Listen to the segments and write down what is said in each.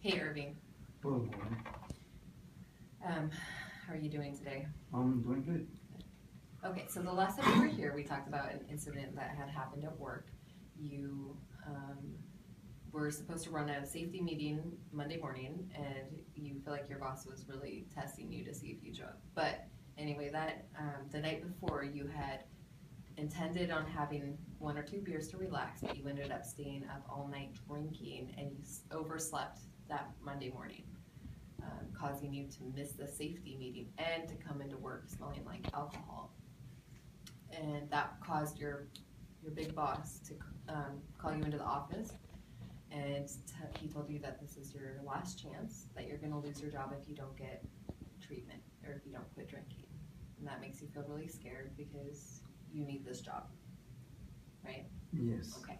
Hey Irving, Hello, Lauren. how are you doing today? I'm doing good. Okay, so the last time you were here, we talked about an incident that had happened at work. You were supposed to run a safety meeting Monday morning, and you feel like your boss was really testing you to see if you show up. But anyway, that the night before, you had intended on having one or two beers to relax, but you ended up staying up all night drinking, and you overslept that Monday morning, causing you to miss the safety meeting and to come into work smelling like alcohol. And that caused your big boss to call you into the office, and he told you that this is your last chance, that you're going to lose your job if you don't get treatment or if you don't quit drinking. And that makes you feel really scared because you need this job, right? Yes. Okay.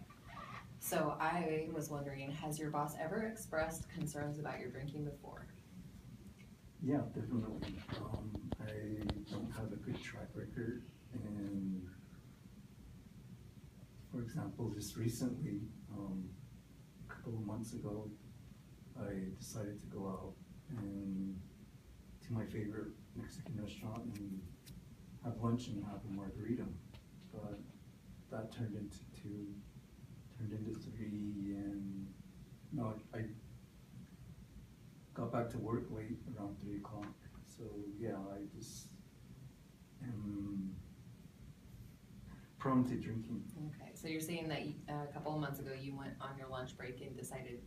So I was wondering, has your boss ever expressed concerns about your drinking before? Yeah, definitely. I don't have a good track record, and for example, just recently, a couple of months ago, I decided to go out and to my favorite Mexican restaurant and have lunch and have a margarita, but that turned into two, turned into three, and no, I got back to work late around 3 o'clock. So yeah, I just am prone to drinking. Okay, so you're saying that a couple of months ago you went on your lunch break and decided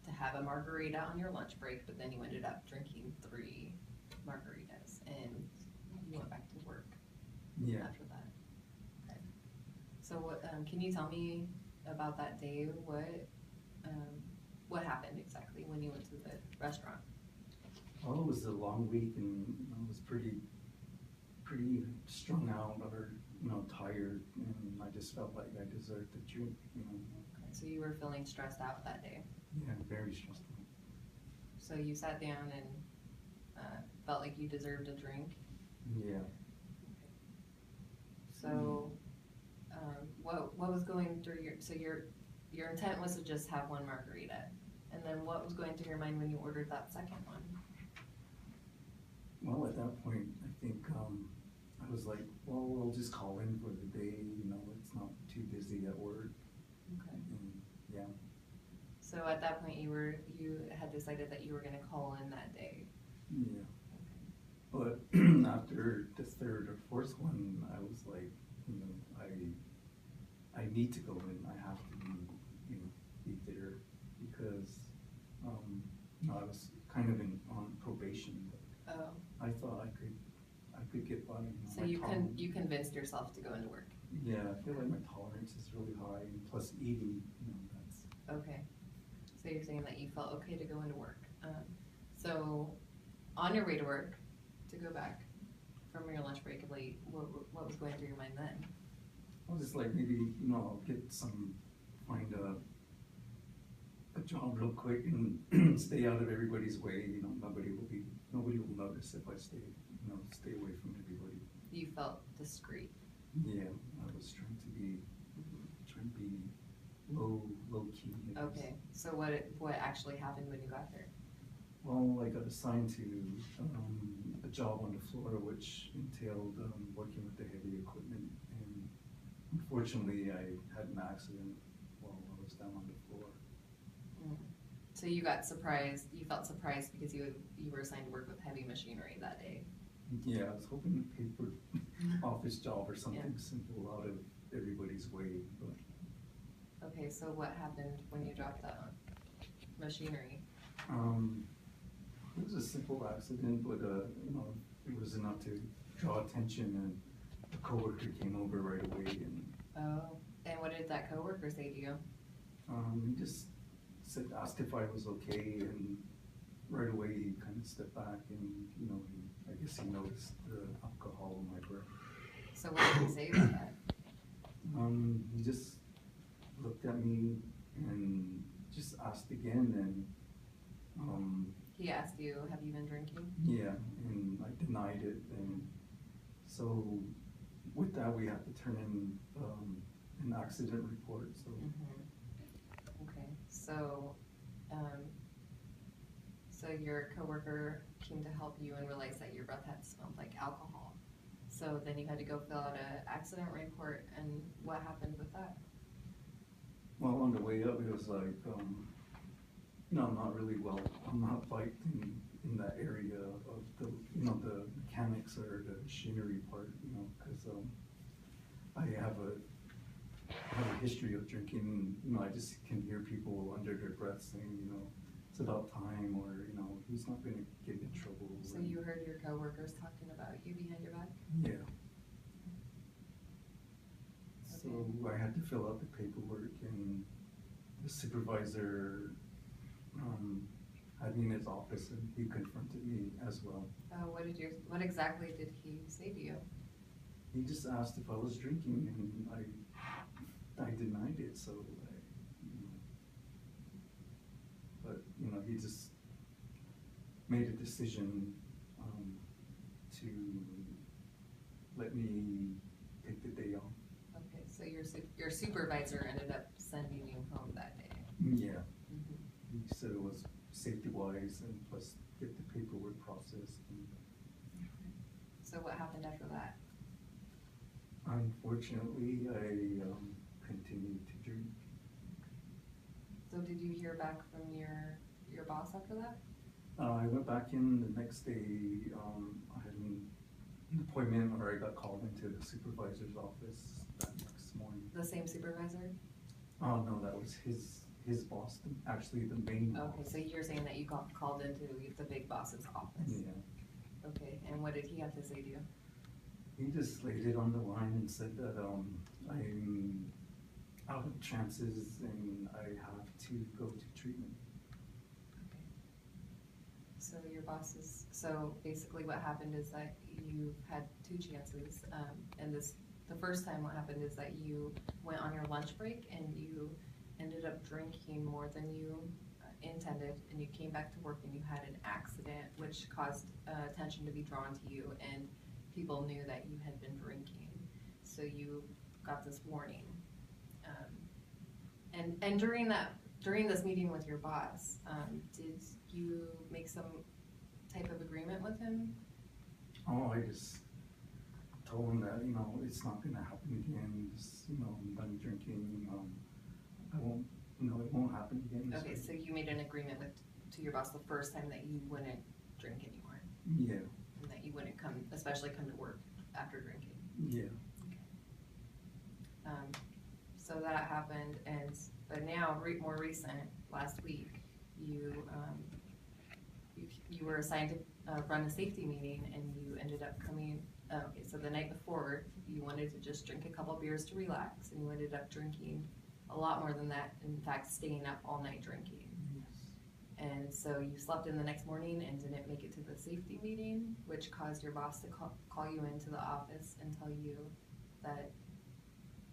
to have a margarita on your lunch break, but then you ended up drinking 3 margaritas and you went back to work Yeah. after that. Okay. So can you tell me about that day? What happened exactly when you went to the restaurant? Well, it was a long week, and I was pretty strung out or tired, and I just felt like I deserved to drink. Okay, so you were feeling stressed out that day. Yeah, very stressed out. So you sat down and felt like you deserved a drink. Yeah. So, what was going through your intent was to just have one margarita, and then what was going through your mind when you ordered that second one? Well, at that point, I think I was like, well, we'll just call in for the day. It's not too busy at work. Okay. And yeah. So at that point, you had decided that you were going to call in that day. Yeah. But after the third or fourth one, I was like, I need to go in. I have to be there because I was kind of on probation. But Oh. I thought I could get by. So you convinced yourself to go into work. Yeah, I feel like my tolerance is really high, and plus eating, that's. Okay. So you're saying that you felt okay to go into work. So on your way to work, to go back from your lunch break late, what was going through your mind then? I was just like, maybe I'll find a job real quick and stay out of everybody's way. Nobody will notice if I stay away from everybody. You felt discreet. Yeah, I was trying to be low key. Okay, so what actually happened when you got there? Well, I got assigned to a job on the floor, which entailed working with the heavy equipment, and unfortunately, I had an accident while I was down on the floor. Mm. So you got surprised. You felt surprised because you were assigned to work with heavy machinery that day. Yeah, I was hoping a paper office job or something Yeah. simple out of everybody's way, but. Okay, so what happened when you dropped that machinery? It was a simple accident, but it was enough to draw attention, and a coworker came over right away, and Oh, and what did that coworker say to you? he just asked if I was okay, and right away he kind of stepped back, and I guess he noticed the alcohol in my breath. So what did he say about that? He just looked at me and just asked again, and He asked you, "Have you been drinking?" yeah, and I denied it, and so with that we have to turn in an accident report. So Okay, so your coworker came to help you and realized that your breath had smelled like alcohol. So then you had to go fill out an accident report, and what happened with that? Well, on the way up, it was like, no, not really well. I'm not like in that area of the, the mechanics or the machinery part, because I have a history of drinking, and, I just can hear people under their breath saying, it's about time, or, he's not gonna get in trouble. So you heard your coworkers talking about you behind your back? Yeah. So I had to fill out the paperwork, and the supervisor had me in his office, and he confronted me as well. What exactly did he say to you? He just asked if I was drinking, and I denied it. So, but he just made a decision to let me take the day off. Okay, so your supervisor ended up sending you home that day. Yeah. Mm-hmm. He said it was safety-wise, and plus get the paperwork processed. So what happened after that? Unfortunately, I continued to drink. So did you hear back from your boss after that? I went back in the next day. I had an appointment, or I got called into the supervisor's office that next morning. The same supervisor? Oh no, that was his boss, actually the main boss. Okay, so you're saying that you got called into the big boss's office? Yeah. Okay, and what did he have to say to you? He just laid it on the line and said that I'm out of chances and I have to go to treatment. Okay. So your boss is, so basically what happened is that you had 2 chances, and the first time what happened is that you went on your lunch break and you ended up drinking more than you intended, and you came back to work and you had an accident which caused attention to be drawn to you, and people knew that you had been drinking, so you got this warning. And during this meeting with your boss, did you make some type of agreement with him? Oh, I just told him that, it's not gonna happen again. Just, I'm done drinking. I won't, it won't happen again. Okay, so you made an agreement to your boss the first time that you wouldn't drink anymore? Yeah. And that you wouldn't especially come to work after drinking? Yeah. Okay. So that happened, but now, more recent, last week, you were assigned to run a safety meeting, and you ended up coming. Okay, so the night before, you wanted to just drink a couple beers to relax, and you ended up drinking a lot more than that. In fact, staying up all night drinking. Yes. And so you slept in the next morning and didn't make it to the safety meeting, which caused your boss to call you into the office and tell you that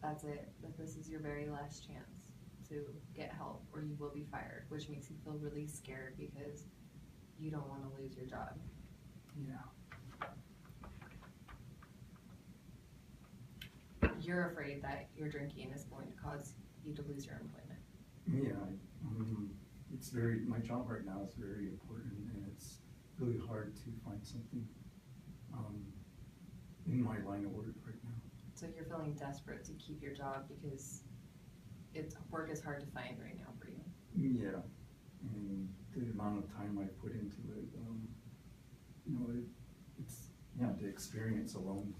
that's it, that this is your very last chance to get help or you will be fired, which makes you feel really scared because you don't want to lose your job. Yeah. You're afraid that your drinking is going to cause you to lose your employment. Yeah, my job right now is very important, and it's really hard to find something in my line of work right now. So you're feeling desperate to keep your job because work is hard to find right now for you. Yeah, and the amount of time I put into it, the experience alone,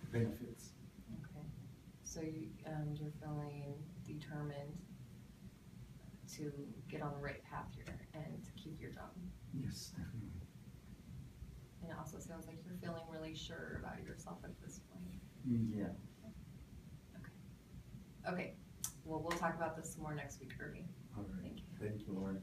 the benefits. Okay, so you're feeling determined to get on the right path here and to keep your job. Yes, definitely. And it also sounds like you're feeling really sure about yourself at this point. Yeah. Okay. Well, we'll talk about this some more next week, Irving. All right. Thank you. Thank you, Lauren.